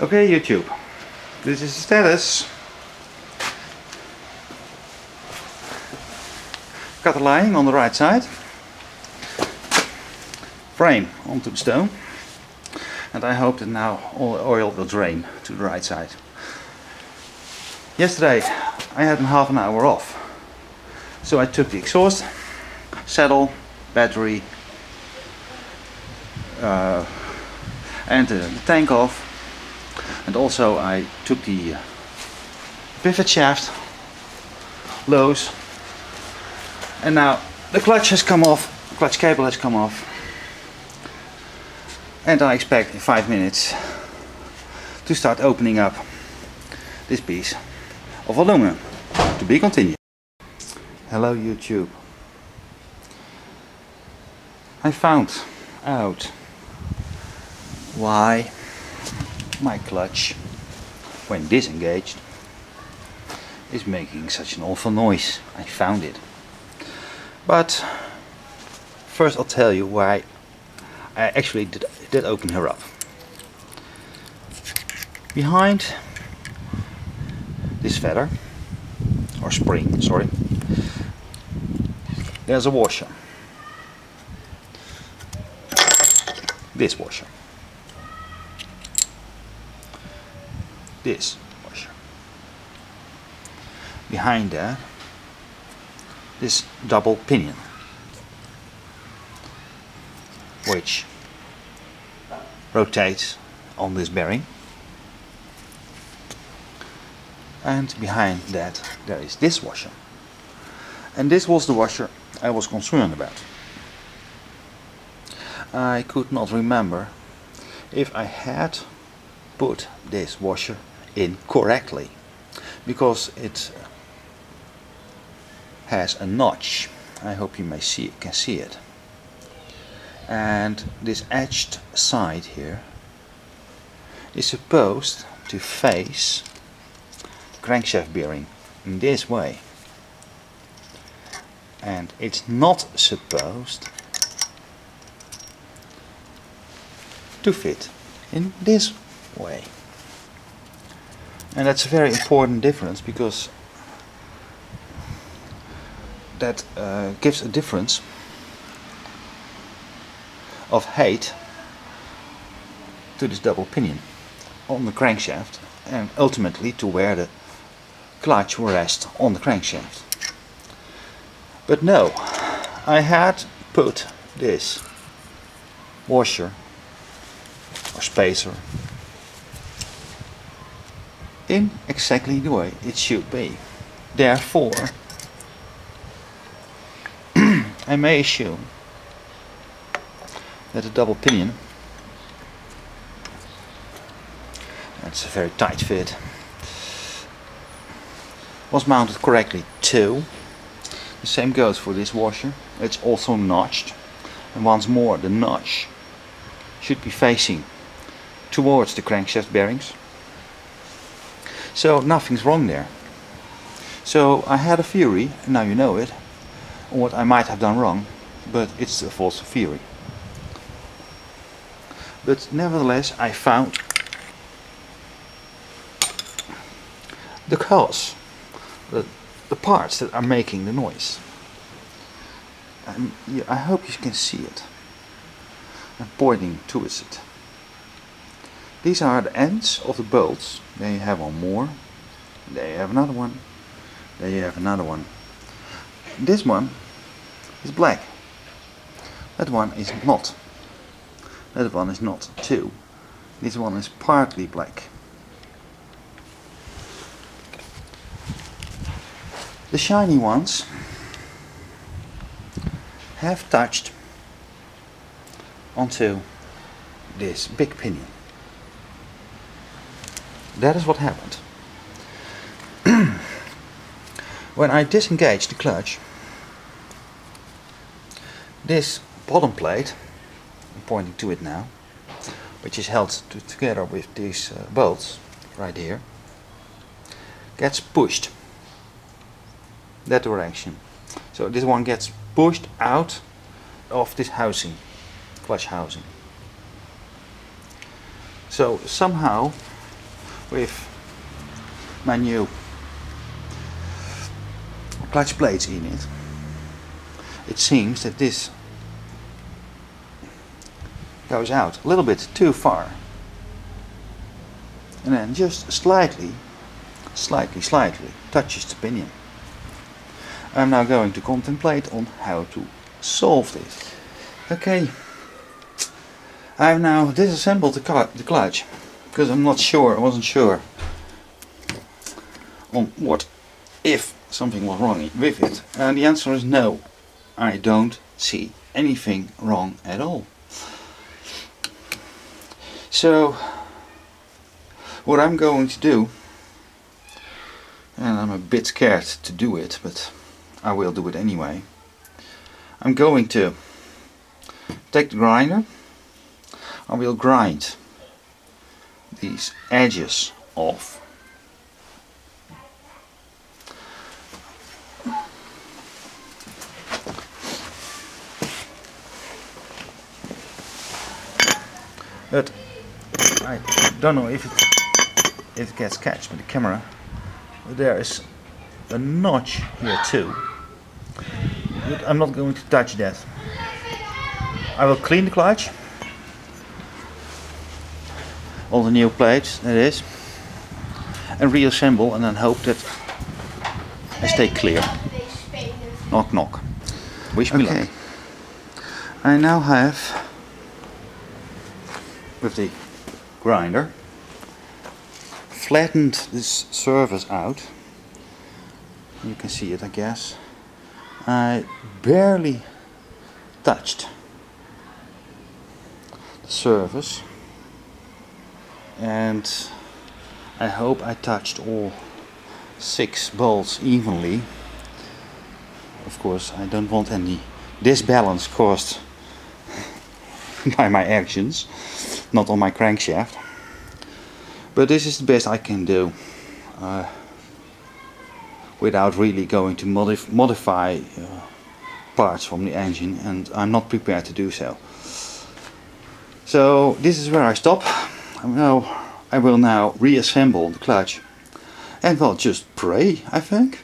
Okay, YouTube, this is the status. Cutter lining on the right side, frame onto the stone, and I hope that now all the oil will drain to the right side. Yesterday I had half an hour off, so I took the exhaust, saddle, battery and the tank off, and also I took the pivot shaft loose, and now the clutch has come off, the clutch cable has come off, and I expect in 5 minutes to start opening up this piece of aluminum. To be continued. Hello YouTube. I found out why my clutch, when disengaged, is making such an awful noise. I found it. But first I'll tell you why I actually did open her up. Behind this feather, or spring, sorry, there's a washer. This washer. This washer. Behind that, this double pinion, which rotates on this bearing, and behind that there is this washer, and this was the washer I was concerned about. I could not remember if I had put this washer in correctly, because it has a notch. I hope you can see it. And this edged side here is supposed to face the crankshaft bearing in this way, and it's not supposed to fit in this way. And that's a very important difference, because that gives a difference of height to this double pinion on the crankshaft, and ultimately to where the clutch will rest on the crankshaft. But no, I had put this washer or spacer in exactly the way it should be. Therefore, I may assume that the double pinion, that's a very tight fit, was mounted correctly too. The same goes for this washer. It's also notched, and once more the notch should be facing towards the crankshaft bearings. So nothing's wrong there. So I had a theory, and now you know it, on what I might have done wrong, but it's a false theory. But nevertheless, I found the cause, the parts that are making the noise. And I hope you can see it. I'm pointing towards it. These are the ends of the bolts. There you have one more. There you have another one. There you have another one. This one is black. That one is not. That one is not too. This one is partly black. The shiny ones have touched onto this big pinion. That is what happened. When I disengaged the clutch, this bottom plate, I'm pointing to it now, which is held together with these bolts right here, gets pushed that direction. So this one gets pushed out of this housing, clutch housing. So somehow with my new clutch plates in it, it seems that this goes out a little bit too far, and then just slightly touches the pinion. I'm now going to contemplate on how to solve this. Okay, I've now disassembled the clutch because I wasn't sure on what if something was wrong with it, and the answer is no. I don't see anything wrong at all. So what I'm going to do, and I'm a bit scared to do it, but I will do it anyway. I'm going to take the grinder. I will grind these edges off. But I don't know if it gets catched by the camera. But there is a notch here too. But I'm not going to touch that. I will clean the clutch, all the new plates that is, and reassemble, and then hope that I stay clear. Knock knock. Wish me luck. I now have, with the grinder, flattened this surface out. You can see it, I guess. I barely touched the surface, and I hope I touched all 6 bolts evenly. Of course, I don't want any disbalance caused by my actions, not on my crankshaft. But this is the best I can do without really going to modify parts from the engine, and I'm not prepared to do so. So this is where I stop. I will now reassemble the clutch, and well, just pray, I think.